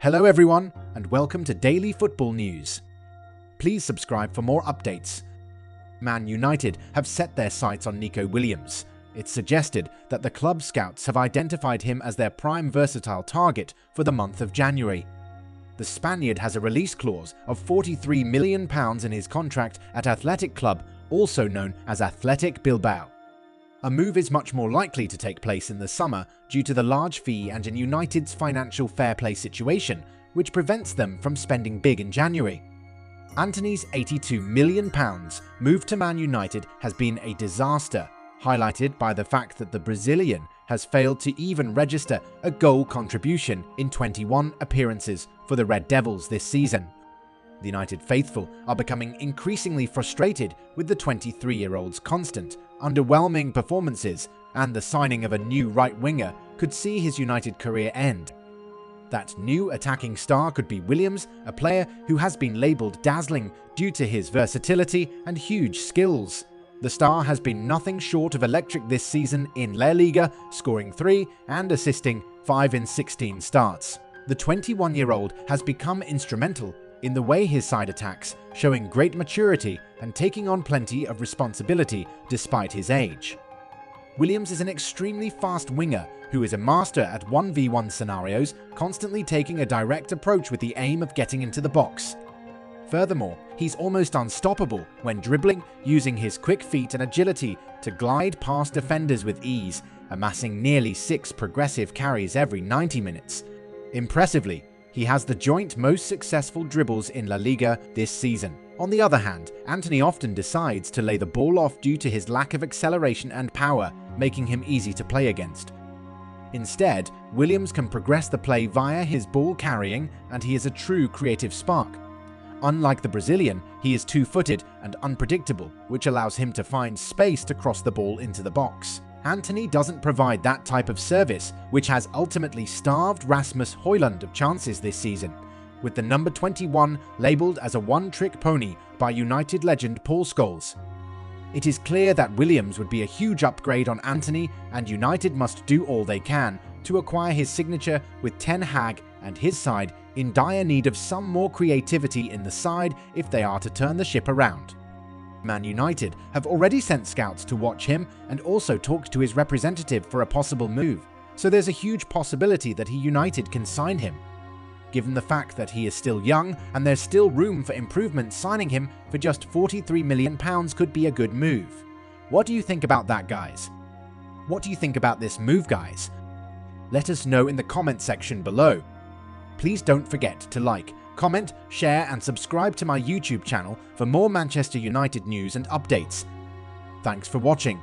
Hello everyone, and welcome to Daily Football News. Please subscribe for more updates. Man United have set their sights on Nico Williams. It's suggested that the club scouts have identified him as their prime versatile target for the month of January. The Spaniard has a release clause of £43 million in his contract at Athletic Club, also known as Athletic Bilbao. A move is much more likely to take place in the summer due to the large fee and in United's financial fair play situation, which prevents them from spending big in January. Antony's £82 million move to Man United has been a disaster, highlighted by the fact that the Brazilian has failed to even register a goal contribution in 21 appearances for the Red Devils this season. The United faithful are becoming increasingly frustrated with the 23-year-old's constant, underwhelming performances, and the signing of a new right winger could see his United career end. That new attacking star could be Williams, a player who has been labelled dazzling due to his versatility and huge skills. The star has been nothing short of electric this season in La Liga, scoring 3 and assisting 5 in 16 starts. The 21-year-old has become instrumental in the way his side attacks, showing great maturity and taking on plenty of responsibility despite his age. Williams is an extremely fast winger who is a master at 1v1 scenarios, constantly taking a direct approach with the aim of getting into the box. Furthermore, he's almost unstoppable when dribbling, using his quick feet and agility to glide past defenders with ease, amassing nearly 6 progressive carries every 90 minutes. Impressively, he has the joint most successful dribbles in La Liga this season. On the other hand, Antony often decides to lay the ball off due to his lack of acceleration and power, making him easy to play against. Instead, Williams can progress the play via his ball carrying, and he is a true creative spark. Unlike the Brazilian, he is two-footed and unpredictable, which allows him to find space to cross the ball into the box. Antony doesn't provide that type of service, which has ultimately starved Rasmus Højlund of chances this season, with the number 21 labelled as a one-trick pony by United legend Paul Scholes. It is clear that Williams would be a huge upgrade on Antony, and United must do all they can to acquire his signature, with Ten Hag and his side in dire need of some more creativity in the side if they are to turn the ship around. Man United have already sent scouts to watch him and also talked to his representative for a possible move, so there's a huge possibility that United can sign him. Given the fact that he is still young and there's still room for improvement, signing him for just £43 million could be a good move. What do you think about that, guys? What do you think about this move, guys? Let us know in the comment section below. Please don't forget to like, comment, share and subscribe to my YouTube channel for more Manchester United news and updates. Thanks for watching.